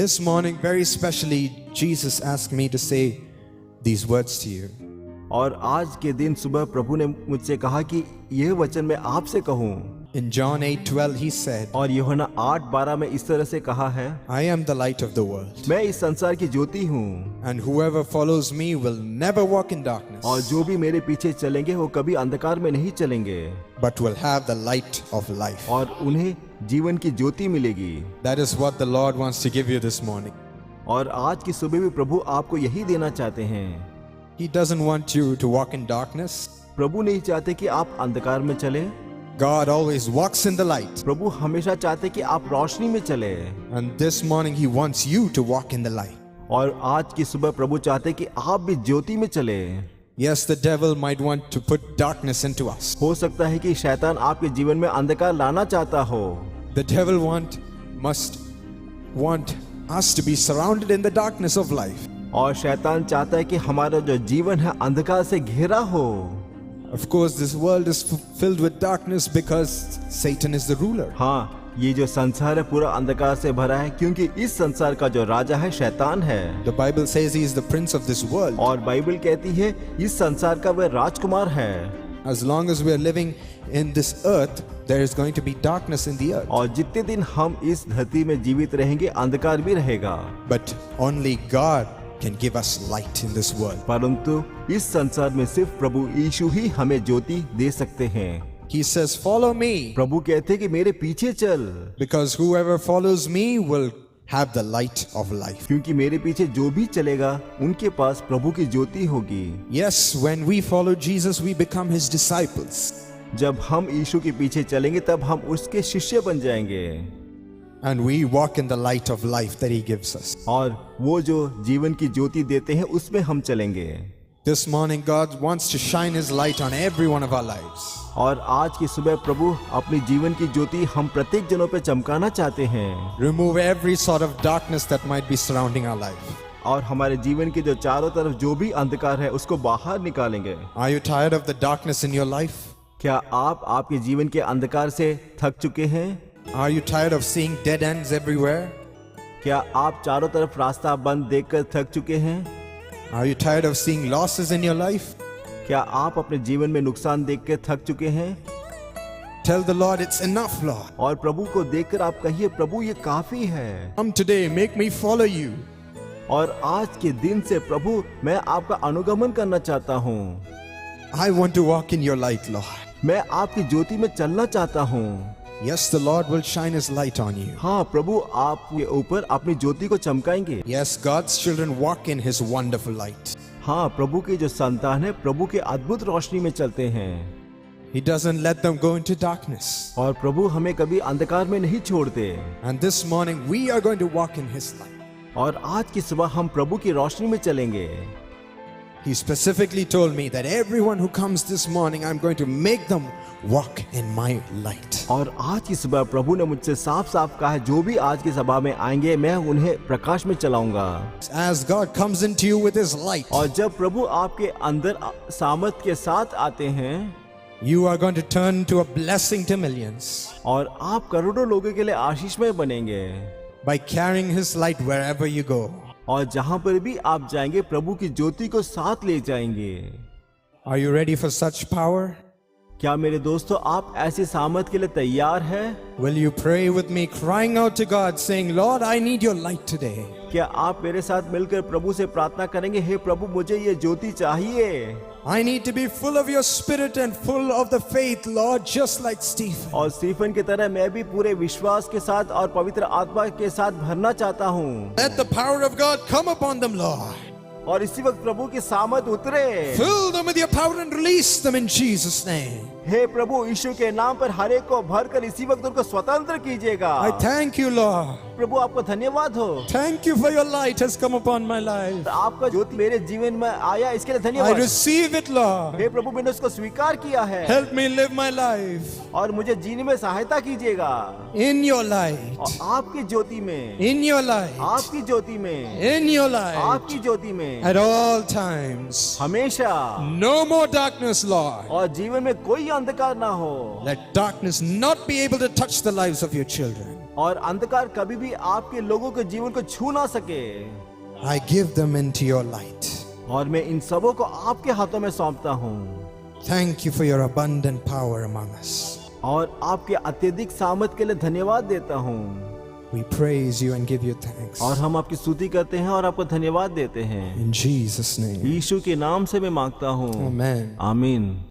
This morning, very specially, Jesus asked me to say these words to you. और आज के दिन सुबह प्रभु ने मुझसे कहा कि यह वचन मैं आपसे कहूं। In John 8:12, he said, और यूहन्ना 8:12 में इस तरह से कहा है, I am the light of the world, मैं इस संसार की ज्योति हूँ, and whoever follows me will never walk in darkness, और जो भी मेरे पीछे चलेंगे वो कभी अंधकार में नहीं चलेंगे, but will have the light of life. और उन्हें जीवन की ज्योति मिलेगी। That is what the Lord wants to give you this morning. और आज की सुबह भी प्रभु आपको यही देना चाहते हैं। He doesn't want you to walk in darkness. प्रभु नहीं चाहते कि आप अंधकार में चले। God always walks in the light. प्रभु हमेशा चाहते कि आप रोशनी में चले। And this morning he wants you to walk in the light. और आज की सुबह प्रभु चाहते कि आप भी ज्योति में चले। Yes, the devil might want to put darkness into us. हो सकता है कि शैतान आपके जीवन में अंधकार लाना चाहता हो। The devil must want us to be surrounded in the darkness of life. और शैतान चाहता है कि हमारा जो जीवन है अंधकार से घेरा हो। Of course, this world is filled with darkness because Satan is the ruler. हाँ, ये जो संसार है पूरा अंधकार से भरा है क्योंकि इस संसार का जो राजा है शैतान है। The Bible says he is the prince of this world. और बाइबल कहती है इस संसार का वह राजकुमार है। As long as we are living in this earth, there is going to be darkness in the earth. और जितने दिन हम इस धरती में जीवित रहेंगे अंधकार भी रहेगा। But only God can give us light in this world. परंतु इस संसार में सिर्फ प्रभु यीशु ही हमें ज्योति दे सकते हैं। He says, "Follow me." प्रभु कहते हैं कि मेरे पीछे चल। Because whoever follows me will have the light of life. क्योंकि मेरे पीछे जो भी चलेगा उनके पास प्रभु की ज्योति होगी। Yes, when we follow Jesus, we become his disciples. जब हम यीशु के पीछे चलेंगे तब हम उसके शिष्य बन जाएंगे। And we walk in the light of life that he gives us. और वो जो जीवन की ज्योति देते हैं उसमें हम चलेंगे। This morning, God wants to shine his light on every one of our lives. और आज की सुबह प्रभु अपनी जीवन की ज्योति हम प्रत्येक जनों पे चमकाना चाहते हैं। Remove every sort of darkness that might be surrounding our life. और हमारे जीवन के जो चारों तरफ जो भी अंधकार है उसको बाहर निकालेंगे। Are you tired of the darkness in your life? क्या आप आपके जीवन के अंधकार से थक चुके हैं? Are you tired of seeing dead ends everywhere? क्या आप चारों तरफ रास्ता बंद देखकर थक चुके हैं? Are you tired of seeing losses in your life? क्या आप अपने जीवन में नुकसान देखकर थक चुके हैं? Tell the Lord it's enough, Lord. और प्रभु को देखकर आप कहिए प्रभु ये काफी है। Come today, make me follow you. और आज के दिन से प्रभु मैं आपका अनुगमन करना चाहता हूँ। I want to walk in your light, Lord. मैं आपकी ज्योति में चलना चाहता हूँ। Yes, the Lord will shine his light on you. हाँ प्रभु आपके ऊपर अपनी ज्योति को चमकाएंगे। Yes, God's children walk in his wonderful light. हाँ प्रभु के जो संतान है प्रभु के अद्भुत रोशनी में चलते हैं। He doesn't let them go into darkness. और प्रभु हमें कभी अंधकार में नहीं छोड़ते। And this morning we are going to walk in his light. और आज की सुबह हम प्रभु की रोशनी में चलेंगे। He specifically told me that everyone who comes this morning, I'm going to make them walk in my light. और आज की सुबह प्रभु ने मुझसे साफ साफ कहा है जो भी आज की सभा में आएंगे मैं उन्हें प्रकाश में चलाऊंगा। As God comes into you with his light, और जब प्रभु आपके अंदर सामर्थ के साथ आते हैं, you are going to turn to a blessing to millions. और आप करोड़ों लोगों के लिए आशीषमय बनेंगे। By carrying his light wherever you go. और जहां पर भी आप जाएंगे प्रभु की ज्योति को साथ ले जाएंगे। Are you ready for such power? क्या मेरे दोस्तों आप ऐसी सामर्थ के लिए तैयार हैं? Will you pray with me, crying out to God, saying, Lord, I need your light today. क्या आप मेरे साथ मिलकर प्रभु से प्रार्थना करेंगे, हे प्रभु मुझे ये ज्योति चाहिए। I need to be full of your spirit and full of the faith, Lord, just like Stephen. और स्टीफन की तरह मैं भी पूरे विश्वास के साथ और पवित्र आत्मा के साथ भरना चाहता हूँ। Let the power of God come upon them, Lord. और इसी वक्त प्रभु की सामर्थ उतरे। Fill them with your power and release them in Jesus' name. हे प्रभु यीशु के नाम पर हर एक को भरकर इसी वक्त उनको स्वतंत्र कीजिएगा। I thank you, Lord. प्रभु आपको धन्यवाद हो। Thank you for your light has come upon my life. आपका ज्योति मेरे जीवन में आया इसके लिए I धन्यवाद। receive it, Lord. हे प्रभु मैंने उसको स्वीकार किया है। Help me live my life और मुझे जीने में सहायता कीजिएगा। in your light. और आपकी ज्योति में, In your light. आपकी ज्योति में, In your light. आपकी ज्योति में At all times. हमेशा। No more darkness, Lord. और जीवन में कोई अंधकार ना हो। Let darkness not be able to touch the lives of your children. और अंधकार कभी भी आपके लोगों के जीवन को छू ना सके। I give them into your light. और मैं इन सबों को आपके हाथों में सौंपता हूँ। Thank you for your abundant power among us. और आपके अत्यधिक सामर्थ के लिए धन्यवाद देता हूँ। We praise you and give you thanks. और हम आपकी स्तुति करते हैं और आपको धन्यवाद देते हैं। In Jesus' name. यीशु के नाम से मैं मांगता हूँ, Amen. आमीन।